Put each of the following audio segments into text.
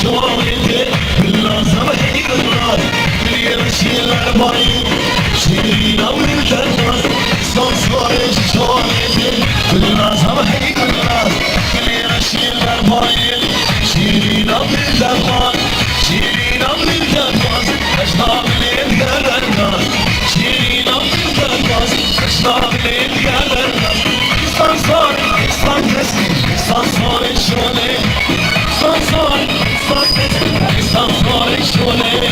شوالده باللازم هيقدر باليمشي العبايد شيرينا والجناس صنصاري شوالده باللازم هيقدر باليمشي العبايد شيرينا والجناس شيرينا والجناس أشرب ليل يا الناس شيرينا والجناس أشرب ليل يا الناس صنصاري صنصاري شوالده صنصاري شوالده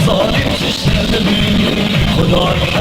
Zalim şişlerdi, Kudar